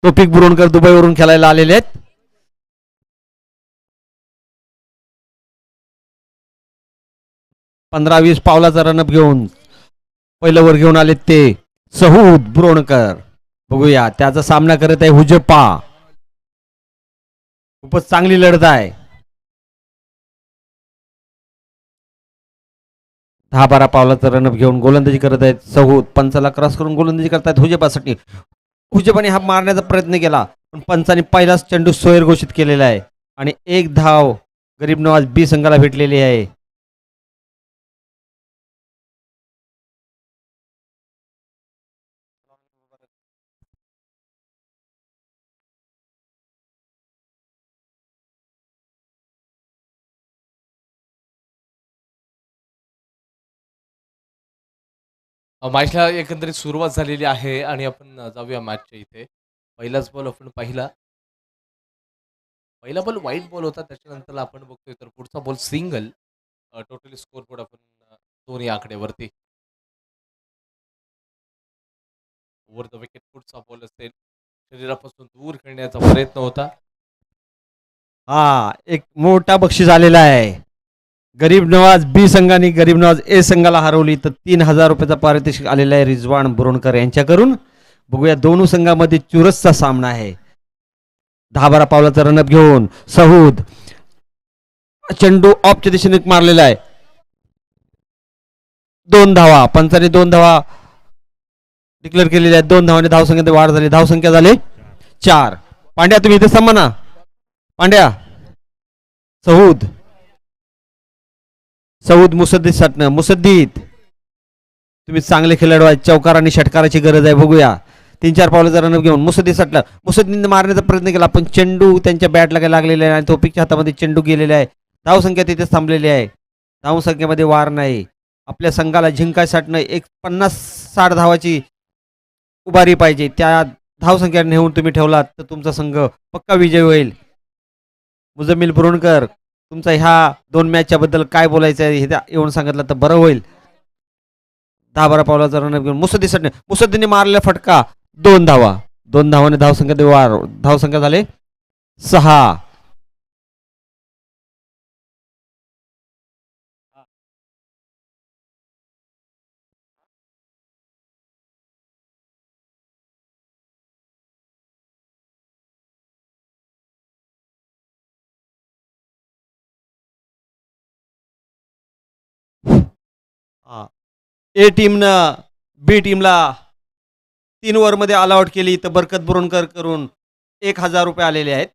तोफिक बुरोणकर दुबईवरून खेळायला आलेले आहेत. पंधरा 20 पावलाचा रनअप घेऊन पहिलं वर घेऊन आले ते सहूद बुरोणकर. बघूया त्याचा सामना करत आहे हुजप्पा. खूपच चांगली लढत आहे. 10-12 पावलाचा रनअप घेऊन गोलंदाजी करत आहेत सहूद. पंचाला क्रॉस करून गोलंदाजी करतायत हुजप्पासाठी. हुजप्पाने हा मारण्याचा प्रयत्न केला पण पंचाने पहिलाच चेंडू सोयर घोषित केलेला आहे आणि एक धाव गरीब नवाज बी संघाला भेटलेली आहे. मॅचला एकंदरीत सुरुवात झालेली आहे आणि आपण जाऊया मॅचच्या इथे. पहिलाच बॉल आपण पाहिला. पहिला बॉल वाईट बॉल होता. त्याच्यानंतर आपण बघतोय तर पुढचा ball single. Totally score board आपण दोन्ही आकडेवरती. ओव्हर द विकेट पुढचा बॉल असेल. शरीरापासून दूर खेळण्याचा प्रयत्न होता. हा एक मोठा बक्षीस आलेला आहे. गरीब नवाज बी संघाने गरीब नवाज ए संघाला हरवली तर 3000 रुपयाचा पारितोषिक आलेला आहे रिजवान बुरोणकर यांच्याकडून. बघूया दोन्ही संघामध्ये चुरसचा सामना आहे. 10-12 पावलाचा रनअप घेऊन सहूद. चेंडू ऑफच्या दिशेने मारलेला आहे. 2 धावा. पंचाने 2 धावा डिक्लेअर केलेल्या आहेत. 2 धावाने धावसंख्येत वाढ झाली. धावसंख्या झाली 4. पांड्या तुम्ही इथे थांबा ना. पांड्या. सहूद मुसद्दीद तुम्ही चांगले खेळाडू आहेत. चौकार आणि षटकाराची गरज आहे. बघूया 3-4 पावलाचा रनअप घेऊन मुसद्दीद सटला. मुसद्दीदने मारण्याचा प्रयत्न केला पण चेंडू त्यांच्या बॅटला काय लागलेला आहे आणि तोफिकच्या हातामध्ये चेंडू गेलेला आहे. धावसंख्या तिथेच थांबलेली आहे. धावसंख्येमध्ये वार नाही. आपल्या संघाला जिंकायसाठी एक 50-60 धावाची उभारी पाहिजे. त्या धावसंख्या नेऊन तुम्ही ठेवलात तर तुमचा संघ पक्का विजय होईल. मुजम्मिल बुरोणकर तुमचा ह्या 2 मॅचच्या बद्दल काय बोलायचं आहे हे येऊन सांगितलं तर बरं होईल. 10-12 पावलाचा रनअप घेऊन मुसद्दीने मारलेला फटका 2 धावा. 2 धावाने धावसंख्या वार. धावसंख्या झाले 6. ए टीमनं बी टीमला 3 ओव्हरमध्ये ऑल आउट केली तर बरकत बुरोणकर करून 1000 रुपये आलेले आहेत.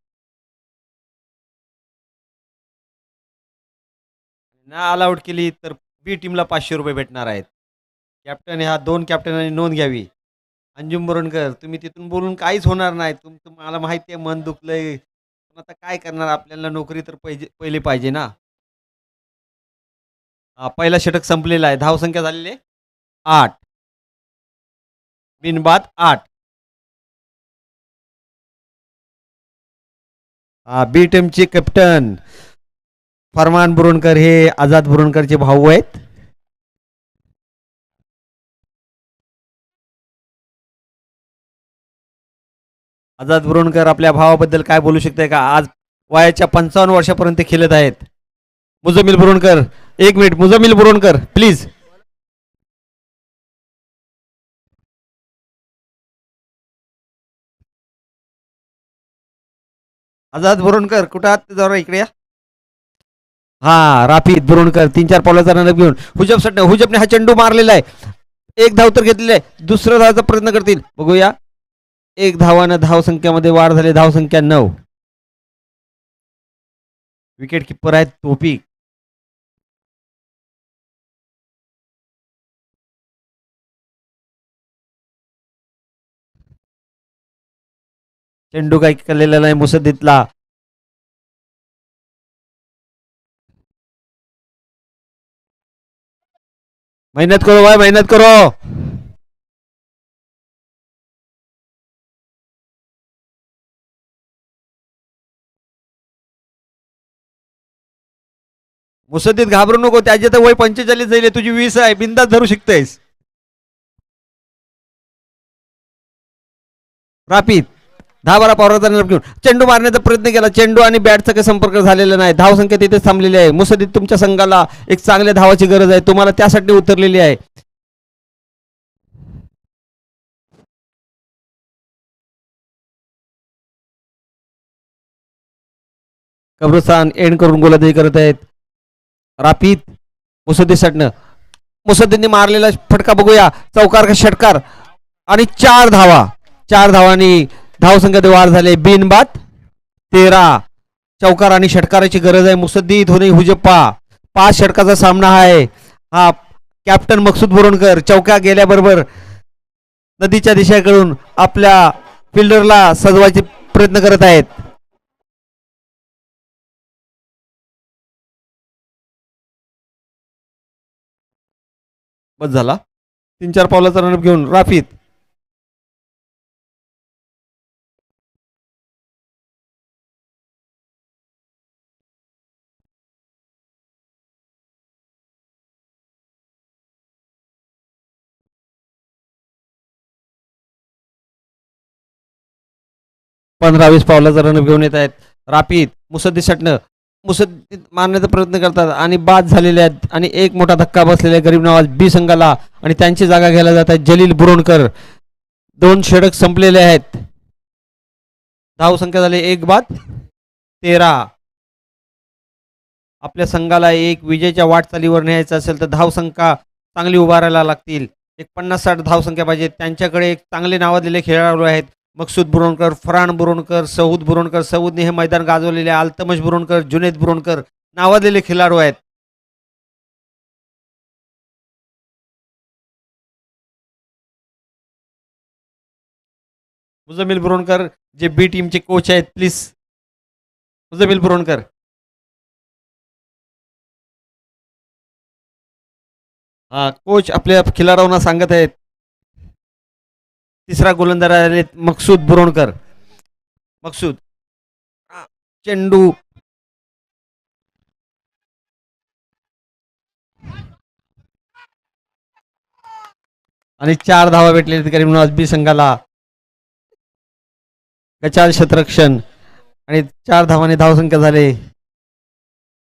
ना ऑल आउट केली तर बी टीमला 500 रुपये भेटणार आहेत. कॅप्टन ह्या 2 कॅप्टनांनी नोंद घ्यावी. अंजुम बुरोणकर तुम्ही तिथून बोलून काहीच होणार नाही. तुमचं मला माहिती आहे मन दुखलंय पण आता काय करणार. आपल्याला नोकरी तर पहिली पाहिजे ना. पहिला षटक संपलेला आहे. धावसंख्या झालेली आहे 8. बिनबाद 8. बी टीमचे कॅप्टन फरमान बुरोणकर हे आझाद बुरोणकरचे भाऊ आहेत. आझाद बुरोणकर आपल्या भावाबद्दल काय बोलू शकते का. आज वयाच्या 55 वर्षापर्यंत खेळत आहेत. मुजम्मिल बुरोणकर 1 मिनिट. मुजम्मिल बुरोणकर प्लीज. आझाद बुरोणकर कुठं आहात जरा इकडे या. हा राफीद बुरोणकर 3-4 पावलाचा रनअप घेऊन हुजपने हा चेंडू मारलेला आहे. 1 धाव तर घेतलेला आहे. दुसऱ्या धावाचा प्रयत्न करतील. बघूया 1 धावानं धावसंख्यामध्ये वाढ झाली. धावसंख्या 9. विकेट किपर आहेत तोफिक. चेंडू काही केलेला नाही मुसद्दीदला. मेहनत करो भाई मेहनत करो. मुसद्दीद घाबरू नको. त्याचे तर वय 45 जाईल. तुझी 20 आहे. बिंदास धरू शकतेस. राफीद 10-12 पॉवरचा रनअप घेऊन चेंडू मारण्याचा प्रयत्न केला. चेंडू आणि बॅटचा काही संपर्क झालेला नाही. धावसंख्या तिथेच थांबलेली आहे. मुसद्दीत तुमच्या संघाला एक चांगल्या धावाची गरज आहे. तुम्हाला त्यासाठी उतरलेली आहे. कब्रस्तान एंड करून गोलंदाजी करत आहेत राफीद. मुसद्दीसाठी मुसद्दीने मारलेला फटका बघूया. चौकार का षटकार आणि 4 धावा. 4 धावांनी धावसंख्येत वाढ झाली. बिनबाद 13. चौकार आणि षटकाराची गरज आहे. मुसद्दीत होणे हुजप्पा. 5 षटकाचा सामना आहे हा. कॅप्टन मकसूद बोरणकर चौका गेल्याबरोबर नदीच्या दिशेकडून आपल्या फिल्डरला सजवायचे प्रयत्न करत आहेत. बस झाला. 3-4 पावलाचा रनअप घेऊन राफीद. पंधरा 20 पावलाचा रनअप घेऊन येत आहेत राफीद. मुसद्दीसाठी मुसद्दीत मारण्याचा प्रयत्न करतात आणि बाद झालेले आहेत आणि एक मोठा धक्का बसलेला आहे गरीब नवाज बी संघाला आणि त्यांची जागा घ्यायला जात आहेत जलील बुरोणकर. 2 षटक संपलेले आहेत. धावसंख्या झाली 1 बाद 13. आपल्या संघाला एक विजयाच्या वाटचालीवर न्यायचं असेल तर धावसंख्या चांगली उभारायला लागतील. एक 50-60 धावसंख्या पाहिजे. त्यांच्याकडे एक चांगले नावाजलेले खेळाडू आहेत. मकसूद बुरोणकर, फरहान बुरोणकर, सौद बुरोणकर. सौदने हे मैदान गाजवलेले आहे. अल्तमश बुरोणकर, जुनेद बुरोणकर नावाजलेले खेळाडू आहेत. मुजमिल बुरोणकर जे बी टीमचे कोच आहेत प्लीज. मुजमिल बुरोणकर. हा कोच आपल्या खिलाडूंना सांगत आहेत. तिसरा गोलंदाज आले मकसूद बुरोणकर. मकसूद चेंडू आणि 4 धावा भेटले करीम नवाज बी संघाला. गचाल क्षेत्ररक्षण आणि 4 धावांनी धावसंख्या झाले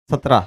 17.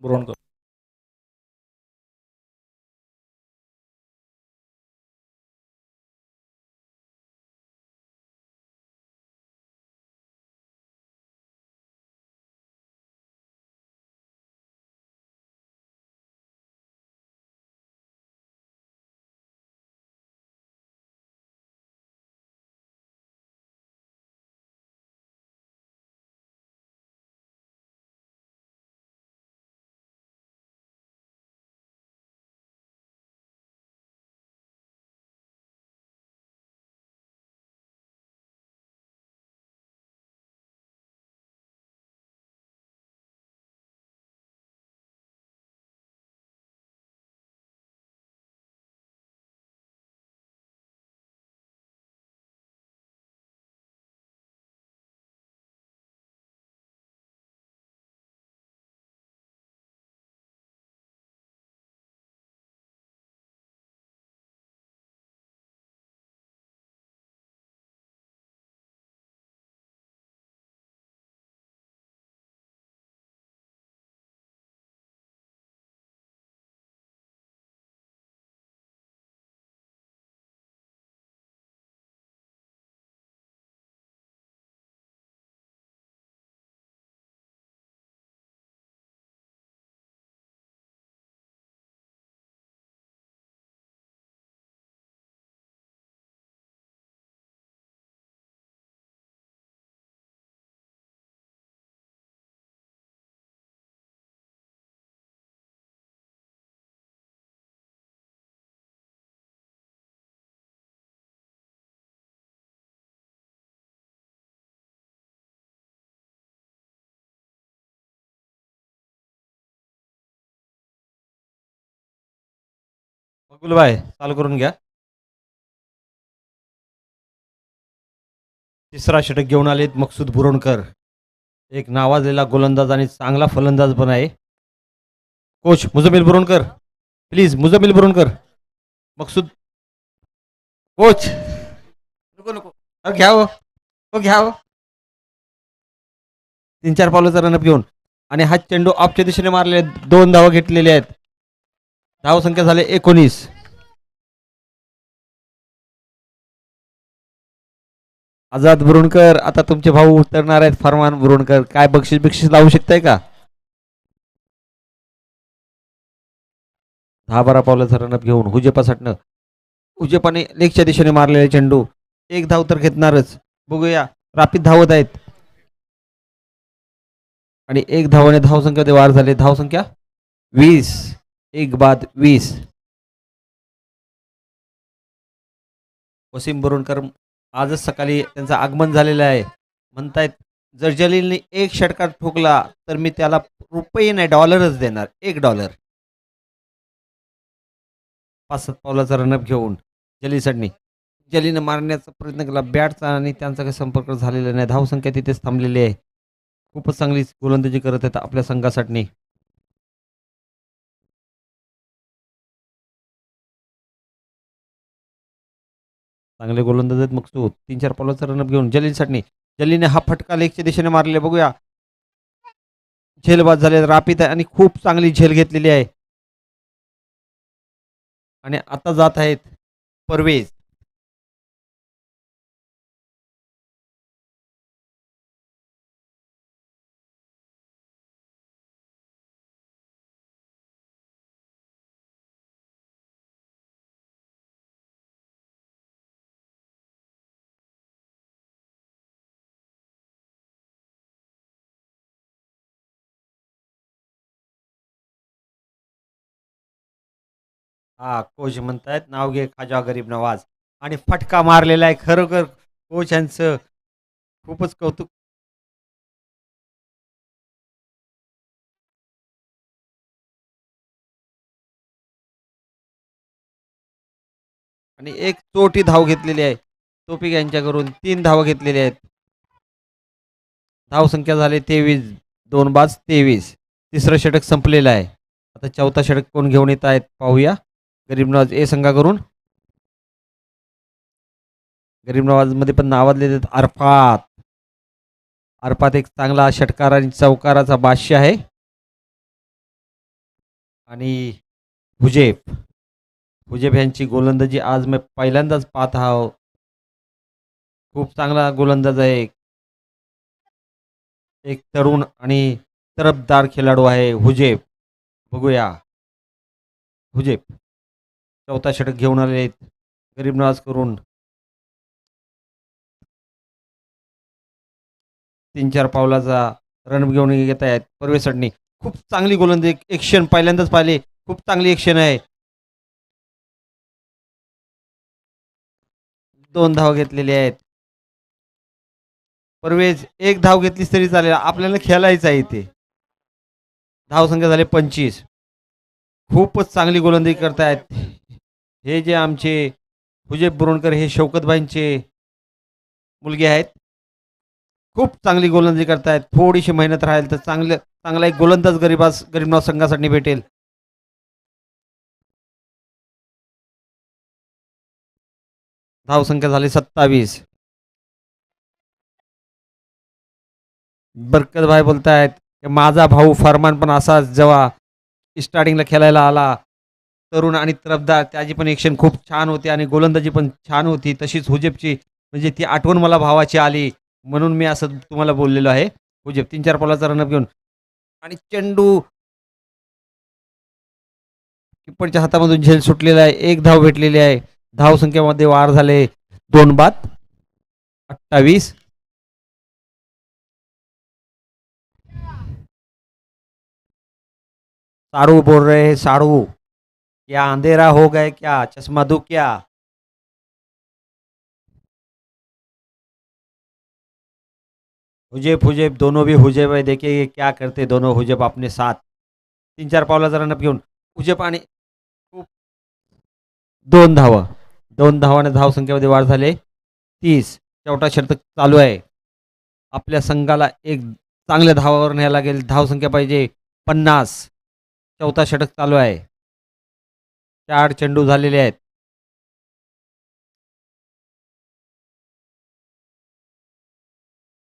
बुरोणकर. मकुलबाई चालू करून घ्या. तिसरा षटक घेऊन आलेत मकसूद बुरोणकर. एक नावाजलेला गोलंदाज आणि चांगला फलंदाज पण आहे. Coach Mujmil Buronkar, please Mujmil Buronkar. Maqsood coach नको नको घ्या हो, घ्या हो. 3-4 पावलाचा रनअप घेऊन आणि हा चेंडू ऑफच्या दिशेने मारले, 2 धावा घेतलेले आहेत. धाव संख्या झाले 19. आझाद बुरुणकर, आता तुमचे भाऊ उतरणार आहेत. फरमान बुरुणकर, काय बक्षीस बिक्षीस लावू शकताय का? 10-12 पावलाचा रनअप घेऊन हुजेपासाठनं, हुजेपाने लेगच्या दिशेने मारलेले चेंडू, एक धाव तर घेतणारच. बघूया, रापीत धावत आहेत आणि एक धावाने धावसंख्या वार झाले. धावसंख्या 20, एक बाद 20. वसीम बुरुणकर आजच सकाळी त्यांचं आगमन झालेलं आहे. म्हणतायत जर जलीलने एक षटकार ठोकला तर मी त्याला रुपये नाही डॉलरच देणार, $1. 5-7 पावलाचा रनअप घेऊन जलीसाठी, जलीने मारण्याचा प्रयत्न केला बॅटचा आणि त्यांचा काही संपर्क झालेला नाही. धावसंख्या तिथेच थांबलेली आहे. खूपच चांगली गोलंदाजी करत आहेत आपल्या संघासाठी. चांगले गोलंदाज आहेत मकसूद. 3-4 पावलाचा रनअप घेऊन जलीलसाठी, जलीने हा फटका लेगच्या दिशेने मारले. बघूया, झेलबाद झाले. रापीत आहे आणि खूप चांगली झेल घेतलेली आहे आणि आता जात आहेत परवेज. हा कोच म्हणतायत नाव घे खाजा गरीब नवाज आणि फटका मारलेला आहे. खरोखर कोच यांचं खूपच कौतुक. आणि एक चोटी धाव घेतलेली आहे तोपिक यांच्याकडून. 3 धावा घेतलेल्या आहेत. धाव संख्या झाली 23, 2 बाद 23. तिसरं षटक संपलेलं आहे. आता चौथा षटक कोण घेऊन येत आहेत पाहूया. गरीब नवाज ए संघाकडून. गरीब नवाज मध्ये पण नावाजले आहेत अरफात. अरफात एक चांगला षटकार आणि चौकाराचा बादशाह आहे. आणि हुजेब, हुजेब यांची गोलंदाजी आज मी पहिल्यांदाच पाहत आहो. खूप चांगला गोलंदाज आहे. एक तरुण आणि तरफदार खेळाडू आहे हुजेब. बघूया, हुजेब चौथा षटक घेऊन आले आहेत गरीब नवाज करून. 3-4 पावलाचा रन घेऊन येत आहेत परवेश सडनी. खूप चांगली गोलंदाजी, एक्शन पहिल्यांदाच पाहिले. खूप चांगली एक्शन आहे. 2 धाव घेतलेले आहेत. परवेज एक धाव घेतलीस तरी चालेल, आपल्याला खेळायचं आहे इथे. धाव संख्या झाले 25. खूपच चांगली गोलंदाजी करतायत हे जे आमचे हुजेब बुरोणकर, हे शौकतभाईंचे मुलगे आहेत. खूप चांगली गोलंदाजी करतायत. थोडीशी मेहनत राहील तर चांगला एक गोलंदाज गरीबनाव संघासाठी भेटेल. धाव संख्या झाली 27. बरकतभाई बोलतायत माझा भाऊ फरमान पण असा जेव्हा स्टार्टिंगला खेळायला आला, तरुण आणि तरफदार, त्याची पण एक्शन खूप छान होती आणि गोलंदाजी पण छान होती. तशीच हुजेबची, म्हणजे ती आठवण मला भावाची आली म्हणून मी असं तुम्हाला बोललेलो आहे. हुजेब 3-4 बॉलाचा रनअप घेऊन आणि चेंडू किप्परच्या हातामधून झेल सुटलेला आहे. एक धाव भेटलेली आहे. धाव संख्येमध्ये वाढ झाले 2 बाद 28. साड़ू बोल रहे हैं साड़ू, क्या अंधेरा हो गए क्या, चश्मा दो क्या. हुजेब हुजेब दोनों भी हुजेब है, देखिए क्या करते दोनों हुजेब अपने साथ. 3-4 पावलाचा रनअप घेऊन हुजेब आणि खूप 2 धावा. 2 धावाने धावसंख्येमध्ये वाढ झाली 30. शेवटा षटक चालू आहे. आपल्या संघाला एक चांगल्या धावावर न्यायला लागेल. धावसंख्या पाहिजे 50. चौथा षटक चालू आहे. 4 चेंडू झालेले आहेत.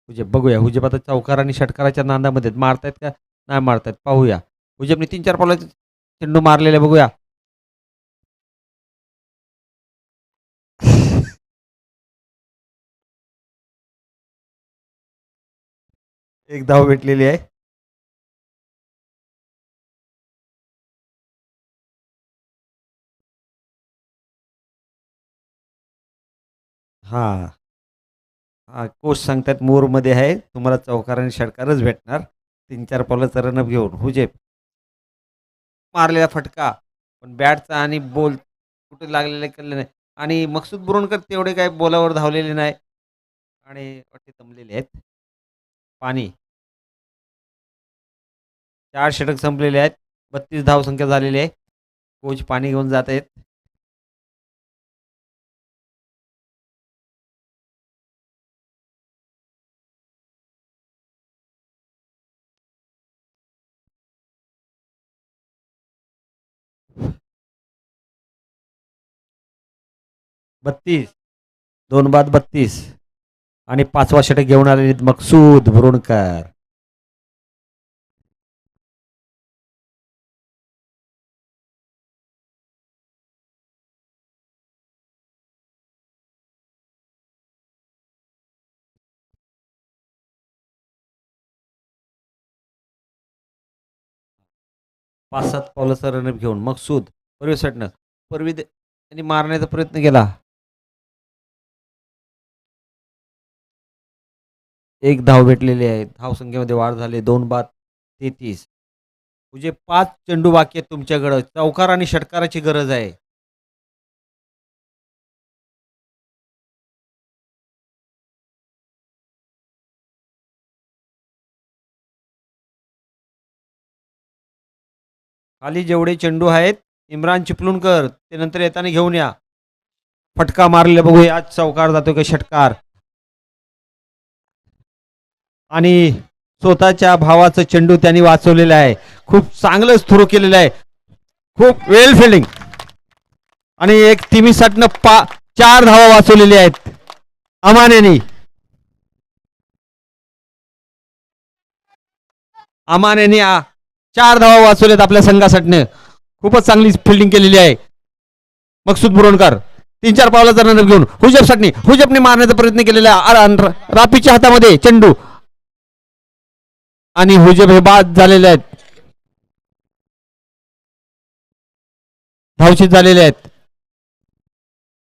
हुजेब बघूया. हुजेब आता चौकार आणि षटकाराच्या नांदामध्ये मारतायत का नाही मारतायत पाहूया. हुजेबने 3-4 पावलाचे चेंडू मारलेले बघूया. एक धाव भेटलेली आहे. हा हा कोच सांगतात मोरमध्ये आहे तुम्हाला चौकार आणि षटकारच भेटणार. 3-4 पावलाचा रनअप घेऊन हुजेब मारलेला फटका पण बॅटचा आणि बॉल कुठे लागलेले कळले नाही. आणि मकसूद बुरणकर तेवढे काय बॉलावर धावलेले नाही आणि वाटते जमलेले आहेत. पाणी 4 षटक संपलेले आहेत. 32 धावसंख्या झालेली आहे. कोच पाणी घेऊन जात आहेत. बत्तीस 2 बाद 32 आणि 5वा षटक घेऊन आलेले मकसूद बुरणकर. पाच 7 पावलाचा रनअप घेऊन मकसूद पूर्वी त्यांनी मारण्याचा प्रयत्न केला. एक धाव भेटलेली आहे. धावसंख्येमध्ये वाढ झाली 2 बाद 33. म्हणजे 5 चेंडू बाकी आहेत तुमच्याकडं. चौकार आणि षटकाराची गरज आहे. खाली जेवढे चेंडू आहेत इम्रान चिपळूणकर ते नंतर येताना घेऊन या. फटका मारले बघूया आज चौकार जातो का षटकार. आणि स्वतःच्या भावाचं चेंडू त्यांनी वाचवलेला आहे. खूप चांगलं थ्रो केलेलं आहे. खूप वेल फिल्डिंग आणि एक तिमीसाठनं 4 धावा वाचवलेल्या आहेत अमान यांनी. अमान यांनी 4 धावा वाचवल्यात आपल्या संघासाठी. खूपच चांगली फिल्डिंग केलेली आहे. मकसूद बुरणकर 3-4 पावलाचा रनअप घेऊन हुजेबने मारण्याचा प्रयत्न केलेला आहे. रापीच्या हातामध्ये चेंडू आणि हुजेब हे बाद झालेले आहेत. धावशीत झालेले आहेत.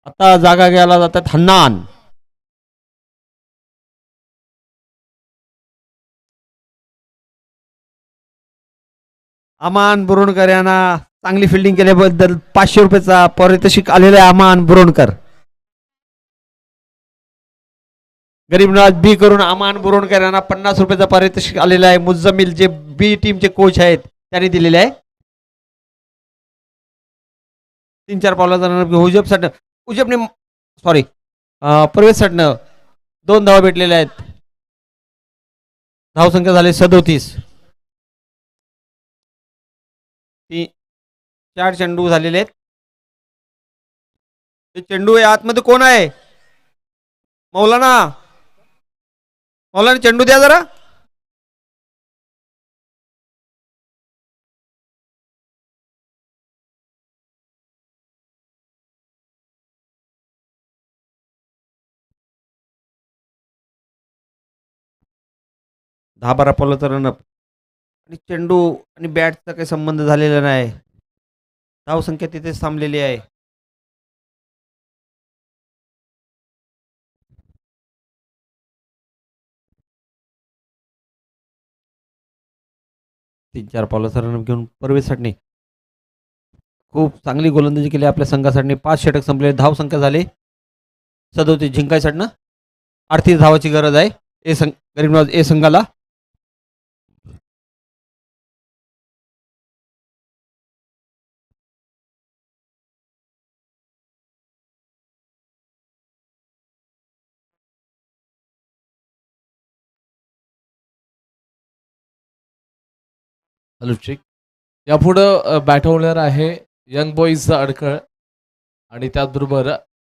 आता जागा घ्यायला जातात हन्नान. अमान बुरणकर यांना चांगली फिल्डिंग केल्याबद्दल 500 रुपयाचा पारितोषिक आलेला आहे. अमान बुरणकर गरीब नवाज बी करून अमान बुरणकर यांना 50 रुपयाचा पारितोषिक आलेला आहे. मुज्जमिल जे बी टीमचे कोच आहेत त्यांनी दिलेले आहे. 3-4 पावलाचा रनअप हुजेबने सॉरी प्रवेश साठी 2 धावा भेटलेल्या आहेत. धावसंख्या झाली 37. 4 चेंडू झालेले आहेत. ते चेंडू आतमध्ये कोण आहे. मौलाना चेंडू द्या जरा. दहा 12 पावलाचा रनअप आणि चेंडू आणि बॅटचा काही संबंध झालेला नाही. धावसंख्या तिथेच थांबलेली आहे. तीन 4 पावलाचा रनअप घेऊन परवेजसाठी खूप चांगली गोलंदाजी केली आपल्या संघासाठी. 5 षटक संपले. धावसंख्या झाली 37. जिंकायसाठी 38 धावाची गरज आहे गरीब नवाज ए संघाला. Hello check. यापुढं बॅटवणार आहे यंग बॉईज अडकळ आणि त्याचबरोबर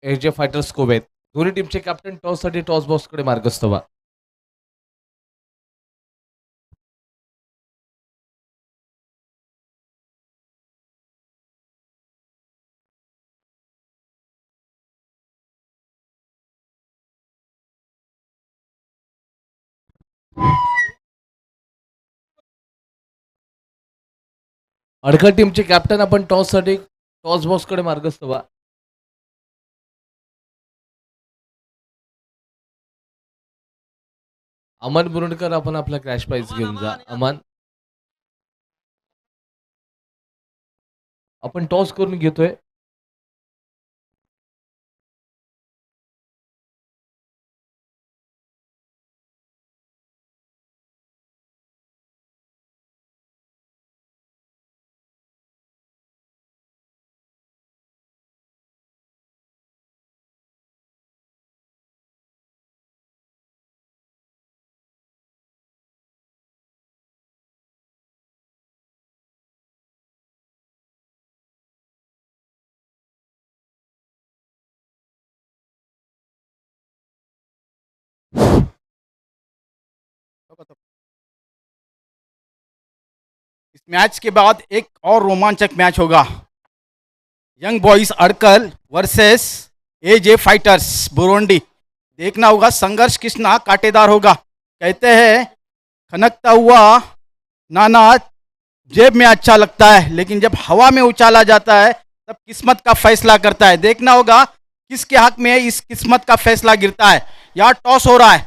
एजे फायटर्स कोवेत. दोन्ही टीमचे कॅप्टन टॉससाठी टॉस बॉक्सकडे मार्गस्थ व्हा. अडकळ टीमचे कॅप्टन आपण टॉससाठी टॉस बॉक्सकडे मार्गस्थ व्हा. अमन बुरुंडकर आपण आपला क्रॅश प्राइज घेऊन जा. अमन, आपण टॉस करून घेतोय. इस मैच के बाद एक और रोमांचक मैच होगा. Young boys Adkal versus AJ fighters Burundi. देखना होगा संघर्ष कितना कांटेदार होगा. कहते हैं खनकता हुआ नाना जेब में अच्छा लगता है, लेकिन जब हवा में उछाला जाता है तब किस्मत का फैसला करता है. देखना होगा किसके हक में इस किस्मत का फैसला गिरता है. यहाँ टॉस हो रहा है.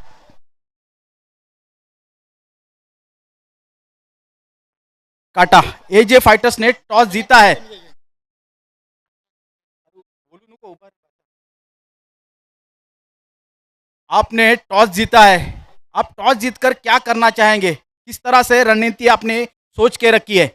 काटा. एजे फाइटर्स ने टॉस जीता है. आपने टॉस जीता है. आप टॉस जीतकर क्या करना चाहेंगे? किस तरह से रणनीति आपने सोच के रखी है?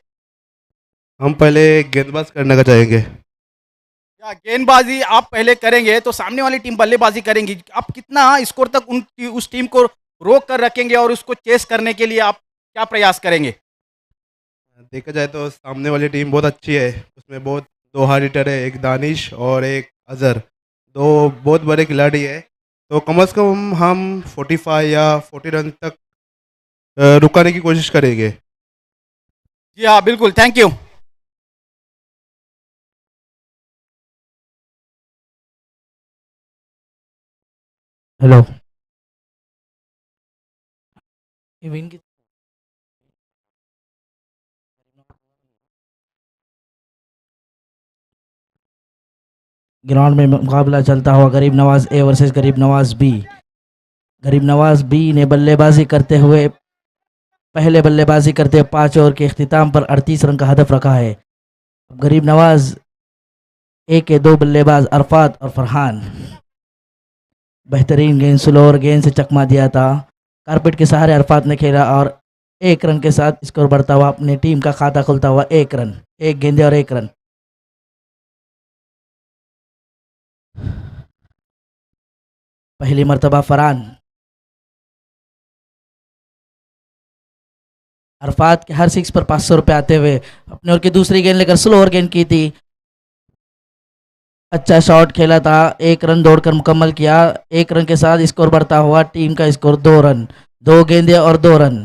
हम पहले गेंदबाज करने का चाहेंगे. या गेंदबाजी आप पहले करेंगे तो सामने वाली टीम बल्लेबाजी करेंगी. आप कितना स्कोर तक उस टीम को रोक कर रखेंगे और उसको चेस करने के लिए आप क्या प्रयास करेंगे? देखा जाए तो सामने वाली टीम बहुत अच्छी है. उसमें बहुत दो हार्ड हिटर है, एक दानिश और एक अजहर. दो बहुत बड़े खिलाड़ी है. तो कम से कम हम 45 या 40 रन तक रुकाने की कोशिश करेंगे. जी हाँ, बिल्कुल. Thank you. हेलो. ग्राउंड में मुकाबला चलता हुआ गरीब नवाज ए वर्सेस गरीब नवाज बी. गरीब नवाज बी ने बल्लेबाजी करते हुए पहले बल्लेबाजी करते हुए 5 ओवर के इख्तिताम पर 38 रन का हदफ रखा है. गरीब नवाज ए के 2 बल्लेबाज अरफात और फरहान. बेहतरीन गेंद स्लो और गेंद से चकमा दिया था. कारपेट के सहारे अरफात ने खेला और 1 रन के साथ स्कोर बढ़ता हुआ अपनी टीम का खाता खुलता हुआ 1 रन, 1 गेंदे और 1 रन. पहली मर्तबा फरहान अरफात के हर 6 पर 500 रुपये आते हुए अपने ओर की दूसरी गेंद लेकर स्लो ओवर गेंद की थी. अच्छा शॉट खेला था. 1 रन दौड़कर मुकम्मल किया. 1 रन के साथ स्कोर बढ़ता हुआ टीम का स्कोर 2 रन, 2 गेंदे और 2 रन.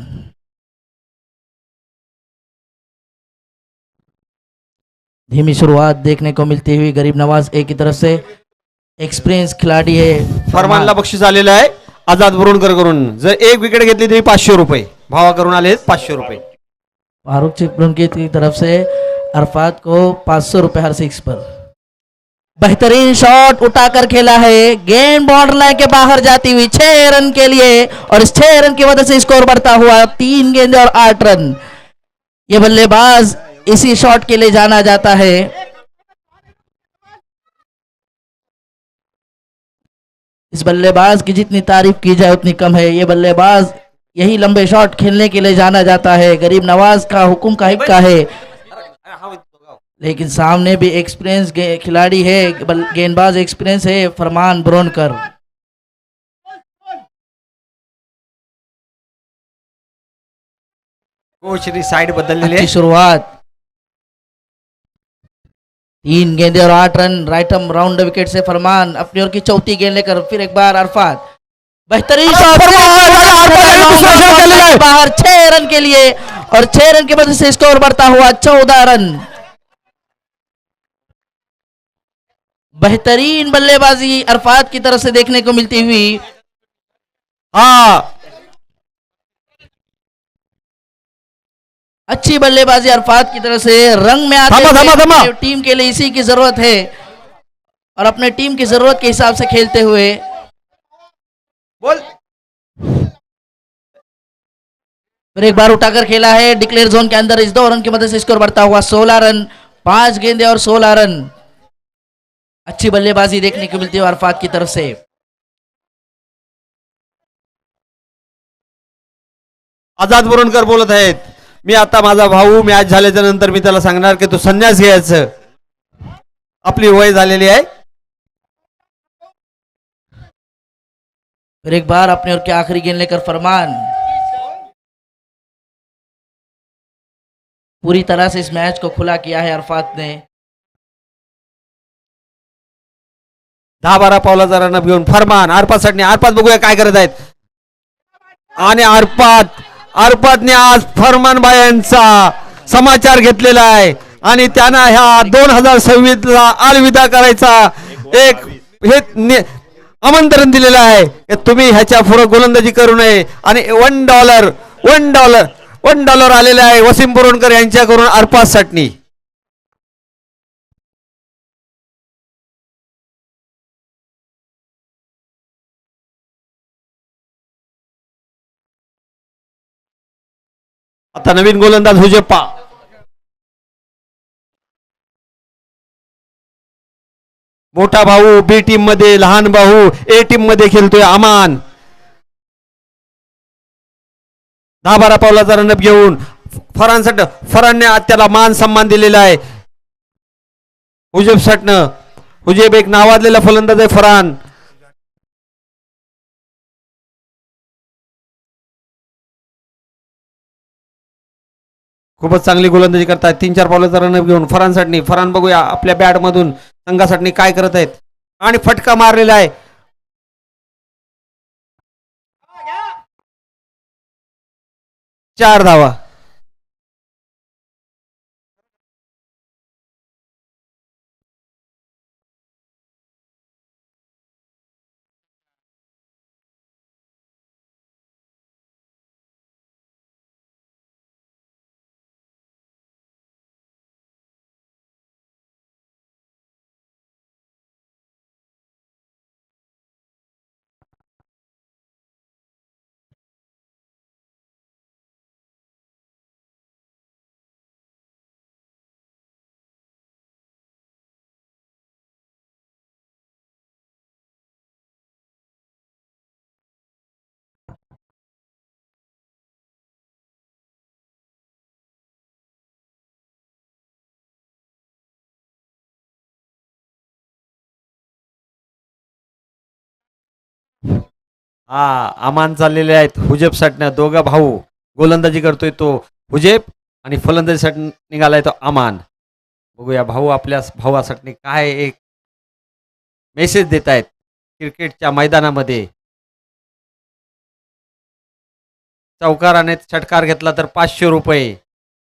धीमी शुरुआत देखने को मिलती हुई गरीब नवाज ए की तरफ से. एक्सपिरियन्स खिलाडी है फरमानला बक्षीस आलेलं आहे आझाद बुरुंडकर करून. जर 1 विकेट घेतली तरी 500 रुपये भावा करून आले 500 रुपये. फारूक चिपलून की तरफ से अरफात को 500 रुपये हर 6 पर. बेहतरीन शॉट उठाकर खेला है. गेंद बॉर्डर लाइन के बाहर जाती हुई 6 रन के लिए और इस 6 रन की वजह से स्कोर बढ़ता हुआ 3 गेंदे और 8 रन. ये बल्लेबाज इसी शॉट के लिए जाना जाता है. इस बल्लेबाज की जितनी तारीफ की जाए उतनी कम है. ये बल्लेबाज यही लंबे शॉट खेलने के लिए जाना जाता है. गरीब नवाज का हुक्म का हिक्का है, लेकिन सामने भी एक्सपीरियंस खिलाड़ी है, गेंदबाज एक्सपीरियंस है फरमान बुरुंडकर. कोचनी साइड बदललेली अच्छी आहे. शुरुआत. 3 गेंदे और 8 रन. राइटम राउंड विकेट से फरमान अपनी ओर की चौथी गेंद लेकर फिर एक बार अरफात. बेहतरीन शॉट बाहर 6 रन के लिए और 6 रन की मदद से स्कोर बढ़ता हुआ 14 रन. बेहतरीन बल्लेबाजी अरफात की तरफ से देखने को मिलती हुई. हा अच्छी बल्लेबाजी अरफात की तरफ से. रंग में आते थमा, थमा, थमा. हुए टीम के लिए इसी की जरूरत है और अपने टीम की जरूरत के हिसाब से खेलते हुए. बोल. फिर एक बार उठाकर खेला है डिक्लेयर जोन के अंदर. इस 2 रन की मदद से स्कोर बढ़ता हुआ 16 रन. 5 गेंदे और 16 रन. अच्छी बल्लेबाजी देखने को मिलती है अरफात की तरफ से. आझाद बोरनकर बोलत आहेत. मी आता माझा भाऊ मॅच झाल्याच्या नंतर मी त्याला सांगणार की तू संन्यास घ्यायचं. आपली वय झालेली आहे. फिर एक बार अपने ओर की आखिरी गेंद लेकर फरमान. पूरी तरह से इस मैच को खुला किया है अरफात ने. 10-12 पावलाचा रनअप घेऊन फरमान आरपातसाठी. आरपात बघूया काय करत आहेत. आणि आरपातने आज फरमान बायांचा समाचार घेतलेला आहे आणि त्यांना ह्या 2026 अलविदा करायचा एक हे आमंत्रण दिलेलं आहे की तुम्ही ह्याच्या पुढे गोलंदाजी करू नये. आणि $1 आलेला आहे वसीम बोरनकर यांच्याकडून अरपातसाठी. आता नवीन गोलंदाज हुजेप्पा. मोठा भाऊ बी टीम मध्ये, लहान भाऊ ए टीम मध्ये खेळतोय अमान. 10-12 पावलाचा रनअप घेऊन फरानने त्याला मान सन्मान दिलेला आहे. हुजेब एक नावाजलेला फलंदाज आहे फरान. खूपच चांगली गोलंदाजी करतायत. 3-4 पावलाचा रनअप घेऊन फरान बघूया आपल्या बॅट मधून संघासाठी काय करत आहेत. आणि फटका मारलेला आहे. 4 धावा. हा अमान चाललेले आहेत हुजेब साठी. दोघा भाऊ गोलंदाजी करतोय तो हुजेब आणि फलंदाजीसाठी निघालाय तो अमान. बघूया भाऊ आपल्या भावासाठी काय एक मेसेज देत आहेत क्रिकेटच्या मैदानामध्ये. चौकाराने षटकार घेतला तर ₹500.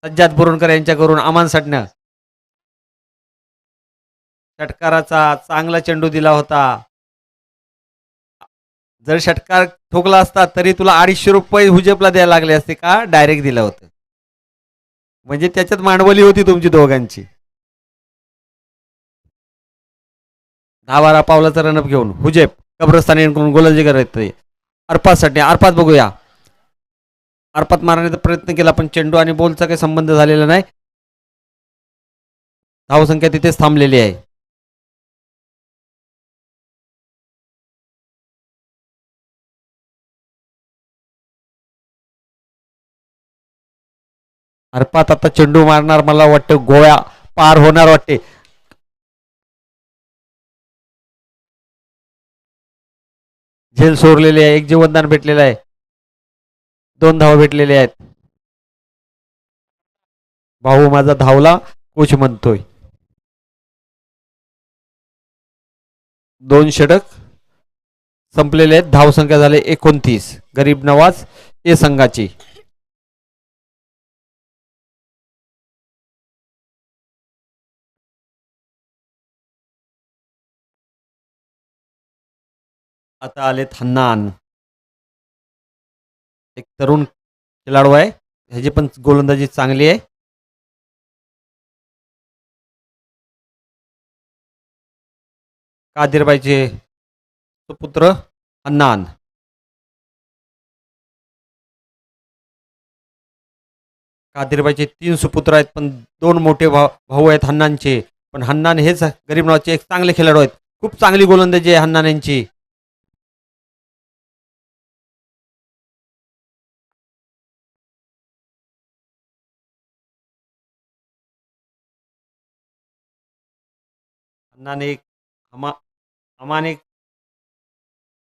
सज्जाद बोरनकर यांच्याकडून अमानसाठी षटकाराचा चांगला चेंडू दिला होता. जर षटकार ठोकला असता तरी तुला ₹250 हुजेबला द्यायला लागले असते का डायरेक्ट दिलं होतं. म्हणजे त्याच्यात मांडवली होती तुमची दोघांची. 10-12 पावलाचा रनअप घेऊन हुजेब कब्रस्तानी गोलंदाजी करत अरपातसाठी. अरपात बघूया. अरपात मारण्याचा प्रयत्न केला पण चेंडू आणि बॉलचा काही संबंध झालेला नाही. धावसंख्या तिथेच थांबलेली आहे. अरपात आता चेंडू मारणार. मला वाटतं गोळ्या पार होणार वाटते. झेल सोडलेली आहे. एक जीवनदान भेटलेलं आहे. 2 धावा भेटलेले आहेत. भाऊ माझा धावला, कोच म्हणतोय. 2 षटक संपलेले आहेत. धावसंख्या झाले 29. गरीब नवाज ए संघाची. आता आलेत हन्नान, एक तरुण खेळाडू आहे, ह्याची पण गोलंदाजी चांगली आहे. कादिरबाईचे सुपुत्र हन्नान. कादिरबाईचे 3 सुपुत्र आहेत, पण 2 मोठे भाऊ आहेत हन्नानचे. पण हन्नान हेच गरीब नावाचे एक चांगले खेळाडू आहेत. खूप चांगली गोलंदाजी आहे हन्नान यांची. हन्नान एक अमान एक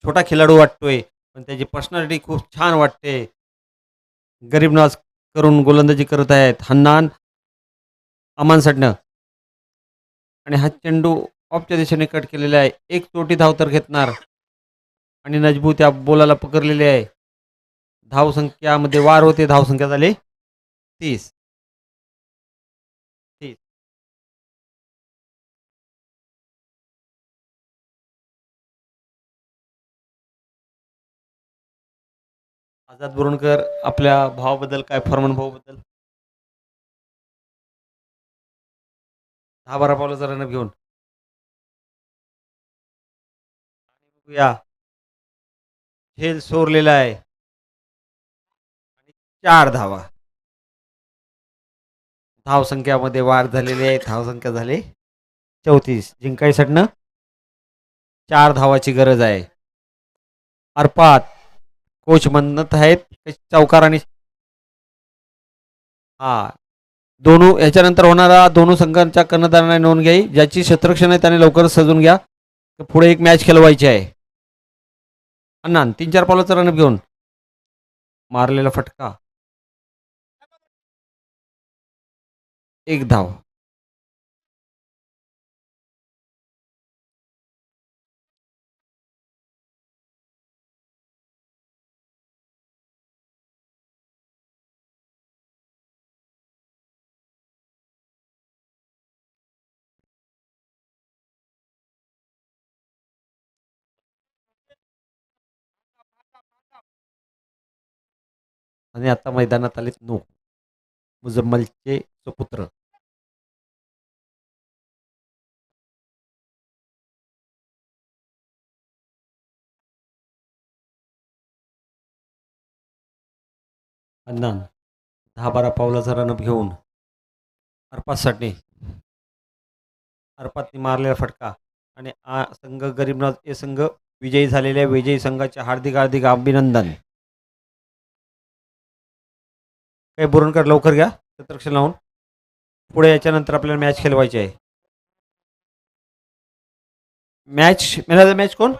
छोटा खेळाडू वाटतोय, पण त्याची पर्सनॅलिटी खूप छान वाटते. गरीब नवाज करून गोलंदाजी करत आहेत हन्नान अमानसाठी. आणि हा चेंडू ऑफच्या दिशेने कट केलेला आहे. एक चोटी धाव तर घेतणार आणि नजबू त्या बोलाला पकडलेले आहे. धावसंख्यामध्ये वार होते. धावसंख्या झाली 30. आझाद बोरणकर आपल्या भावाबद्दल काय, फरमान भाऊबद्दल 10-12 पावलाचा रनअप घेऊन बघूया. झेल सोरलेला आहे आणि 4 धावा. धावसंख्यामध्ये वाढ झालेली आहे. धावसंख्या झाली 34. जिंकायसाठी 4 धावाची गरज आहे. अर्पात कोच म्हणत आहेत चौकार आणि दोनों ह्याच्यानंतर होणारा दोनों संघांच्या कर्णधाराने नोंद घ्यावी. ज्याची क्षेत्ररक्षण आहे त्याने लवकरच सजून घ्या. पुढे एक मॅच खेळवायची आहे. अण्णा 3-4 पावलाचा रनअप घेऊन मारलेला फटका, 1 धाव. आणि आता मैदानात आलेत मुजम्मलचे सुपुत्र. अण्णा 10-12 पावलाचा रनअप घेऊन अर्पातसाठी. अर्पातने मारलेला फटका आणि संघ गरीबनाथ हे संघ विजयी झालेल्या विजयी संघाचे हार्दिक हार्दिक अभिनंदन. काही बोरणकर लवकर घ्या क्षेत्ररक्षण लावून. पुढे याच्यानंतर आपल्याला मॅच खेळवायची आहे. मॅच कोण